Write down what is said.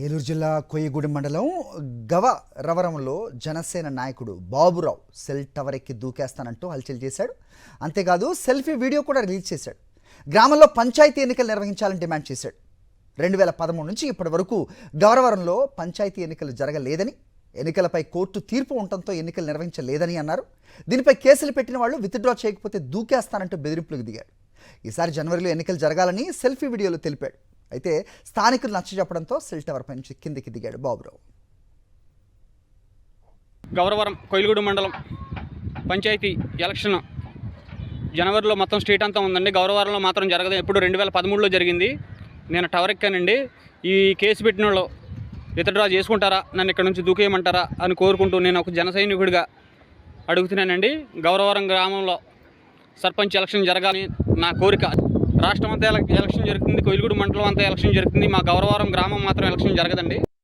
ఏలూరు జిల్లా కొయ్యగూడెం మండలం గవరవరంలో జనసేన నాయకుడు బాబురావు సెల్ టవర్ ఎక్కి దూకేస్తానంటూ హల్చల్ చేశాడు. అంతేకాదు సెల్ఫీ వీడియో కూడా రిలీజ్ చేశాడు. గ్రామంలో పంచాయతీ ఎన్నికలు నిర్వహించాలని డిమాండ్ చేశాడు. 2013 నుంచి ఇప్పటి వరకు గవరవరంలో పంచాయతీ ఎన్నికలు జరగలేదని, ఎన్నికలపై కోర్టు తీర్పు ఉండటంతో ఎన్నికలు నిర్వహించలేదని అన్నారు. దీనిపై కేసులు పెట్టిన వాళ్ళు విత్డ్రా చేయకపోతే దూకేస్తానంటూ బెదిరింపులకు దిగాడు. ఈసారి జనవరిలో ఎన్నికలు జరగాలని సెల్ఫీ వీడియోలో తెలిపాడు. అయితే స్థానికులు నచ్చజెప్పడంతో సెల్ టవర్ పై నుంచి కిందికి దిగాడు బాబురావు. గవరవరం కొయ్యగూడెం మండలం పంచాయతీ ఎలక్షన్ జనవరిలో మొత్తం స్టేట్ అంతా ఉందండి. గవరవరంలో మాత్రం జరగదు. ఎప్పుడు 2013లో జరిగింది. నేను టవర్ ఎక్కానండి. ఈ కేసు పెట్టిన వాళ్ళు విత్డ్రా చేసుకుంటారా, నన్ను ఇక్కడ నుంచి దూకేయమంటారా అని కోరుకుంటూ నేను ఒక జన సైనికుడిగా అడుగుతున్నానండి. గవరవరం గ్రామంలో సర్పంచ్ ఎలక్షన్ జరగాలని నా కోరిక. రాష్ట్రం అంతా ఎలక్షన్ జరుగుతుంది, కొయ్యగూడెం మండలం అంతా ఎలక్షన్ జరుగుతుంది. మా గవరవరం గ్రామం మాత్రం ఎలక్షన్ జరగదండి.